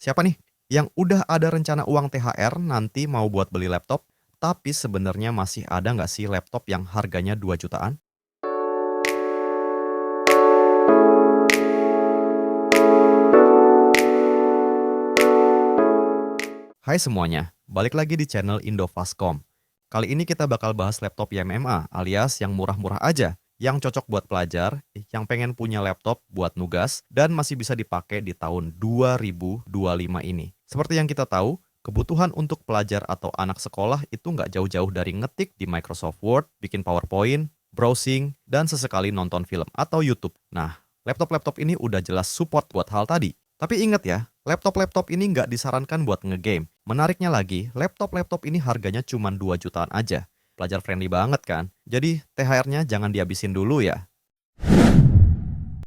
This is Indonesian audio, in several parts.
Siapa nih yang udah ada rencana uang THR nanti mau buat beli laptop, tapi sebenarnya masih ada nggak sih laptop yang harganya 2 jutaan? Hai semuanya, balik lagi di channel Indofastcom. Kali ini kita bakal bahas laptop YMMA alias yang murah-murah aja, yang cocok buat pelajar, yang pengen punya laptop buat nugas, dan masih bisa dipakai di tahun 2025 ini. Seperti yang kita tahu, kebutuhan untuk pelajar atau anak sekolah itu nggak jauh-jauh dari ngetik di Microsoft Word, bikin PowerPoint, browsing, dan sesekali nonton film atau YouTube. Nah, laptop-laptop ini udah jelas support buat hal tadi. Tapi ingat ya, laptop-laptop ini nggak disarankan buat ngegame. Menariknya lagi, laptop-laptop ini harganya cuma 2 jutaan aja. Pelajar friendly banget kan? Jadi THR-nya jangan dihabisin dulu ya.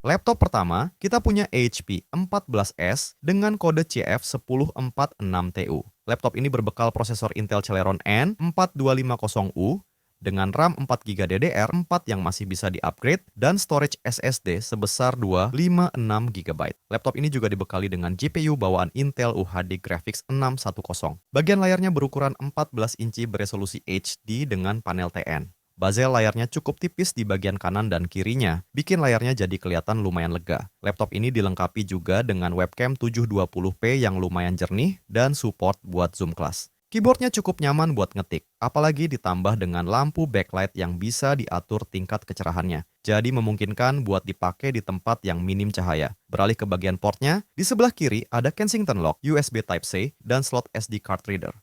Laptop pertama, kita punya HP 14S dengan kode CF1046TU. Laptop ini berbekal prosesor Intel Celeron N4250U dengan RAM 4GB DDR4 yang masih bisa di-upgrade dan storage SSD sebesar 256GB. Laptop ini juga dibekali dengan GPU bawaan Intel UHD Graphics 610. Bagian layarnya berukuran 14 inci beresolusi HD dengan panel TN. Bezel layarnya cukup tipis di bagian kanan dan kirinya, bikin layarnya jadi kelihatan lumayan lega. Laptop ini dilengkapi juga dengan webcam 720p yang lumayan jernih dan support buat zoom class. Keyboardnya cukup nyaman buat ngetik, apalagi ditambah dengan lampu backlight yang bisa diatur tingkat kecerahannya. Jadi memungkinkan buat dipakai di tempat yang minim cahaya. Beralih ke bagian portnya, di sebelah kiri ada Kensington Lock, USB Type-C, dan slot SD card reader.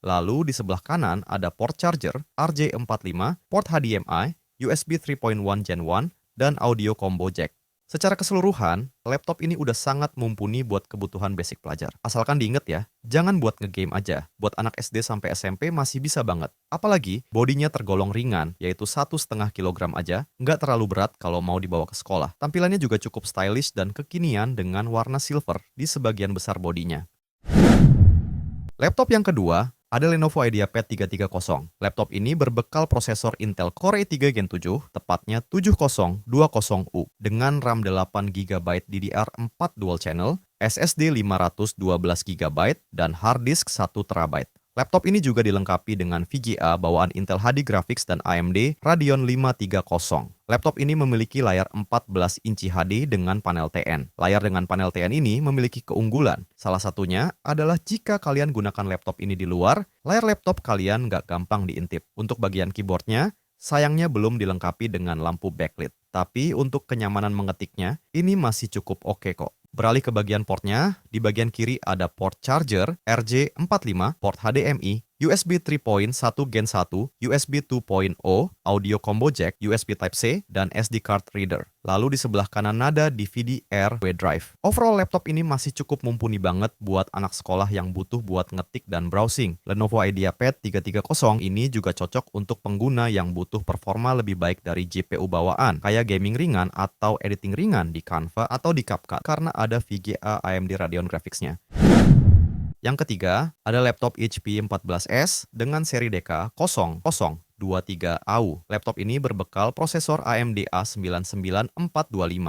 Lalu di sebelah kanan ada port charger RJ45, port HDMI, USB 3.1 Gen 1, dan audio combo jack. Secara keseluruhan, laptop ini udah sangat mumpuni buat kebutuhan basic pelajar. Asalkan diinget ya, jangan buat ngegame aja. Buat anak SD sampai SMP masih bisa banget. Apalagi bodinya tergolong ringan, yaitu 1,5 kg aja, nggak terlalu berat kalau mau dibawa ke sekolah. Tampilannya juga cukup stylish dan kekinian dengan warna silver di sebagian besar bodinya. Laptop yang kedua ada Lenovo IdeaPad 330. Laptop ini berbekal prosesor Intel Core i3 Gen 7, tepatnya 7020U, dengan RAM 8GB DDR4 dual channel, SSD 512GB, dan hard disk 1TB. Laptop ini juga dilengkapi dengan VGA bawaan Intel HD Graphics dan AMD Radeon 530. Laptop ini memiliki layar 14 inci HD dengan panel TN. Layar dengan panel TN ini memiliki keunggulan. Salah satunya adalah jika kalian gunakan laptop ini di luar, layar laptop kalian nggak gampang diintip. Untuk bagian keyboardnya, sayangnya belum dilengkapi dengan lampu backlit. Tapi untuk kenyamanan mengetiknya, ini masih cukup oke kok. Beralih ke bagian portnya, di bagian kiri ada port charger RJ45, port HDMI, USB 3.1 Gen 1, USB 2.0, audio combo jack, USB Type-C, dan SD card reader. Lalu di sebelah kanan ada DVD-R drive. Overall laptop ini masih cukup mumpuni banget buat anak sekolah yang butuh buat ngetik dan browsing. Lenovo IdeaPad 330 ini juga cocok untuk pengguna yang butuh performa lebih baik dari GPU bawaan, kayak gaming ringan atau editing ringan di Canva atau di CapCut karena ada VGA AMD Radeon Graphics-nya. Yang ketiga, ada laptop HP 14S dengan seri DK0023AU. Laptop ini berbekal prosesor AMD A99425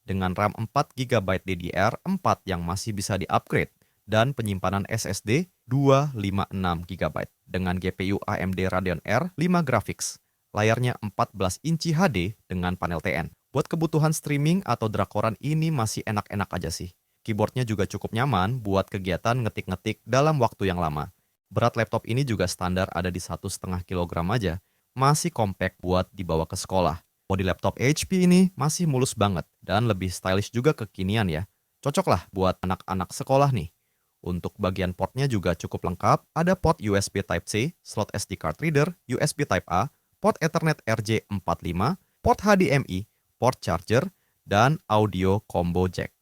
dengan RAM 4GB DDR4 yang masih bisa di-upgrade dan penyimpanan SSD 256GB dengan GPU AMD Radeon R 5 Graphics. Layarnya 14 inci HD dengan panel TN. Buat kebutuhan streaming atau drakoran ini masih enak-enak aja sih. Keyboardnya juga cukup nyaman buat kegiatan ngetik-ngetik dalam waktu yang lama. Berat laptop ini juga standar ada di 1,5 kg aja. Masih compact buat dibawa ke sekolah. Bodi laptop HP ini masih mulus banget dan lebih stylish juga kekinian ya. Cocok lah buat anak-anak sekolah nih. Untuk bagian portnya juga cukup lengkap. Ada port USB Type-C, slot SD card reader, USB Type-A, port Ethernet RJ45, port HDMI, port charger, dan audio combo jack.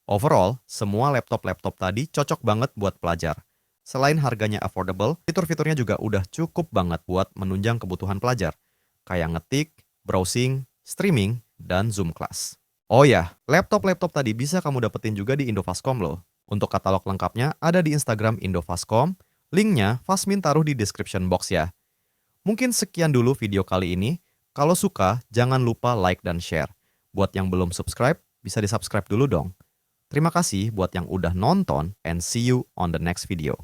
Overall, semua laptop-laptop tadi cocok banget buat pelajar. Selain harganya affordable, fitur-fiturnya juga udah cukup banget buat menunjang kebutuhan pelajar, kayak ngetik, browsing, streaming, dan Zoom class. Oh ya, laptop-laptop tadi bisa kamu dapetin juga di Indofastcom loh. Untuk katalog lengkapnya ada di Instagram Indofastcom, linknya Fasmin taruh di description box ya. Mungkin sekian dulu video kali ini. Kalau suka, jangan lupa like dan share. Buat yang belum subscribe, bisa di-subscribe dulu dong. Terima kasih buat yang udah nonton and see you on the next video.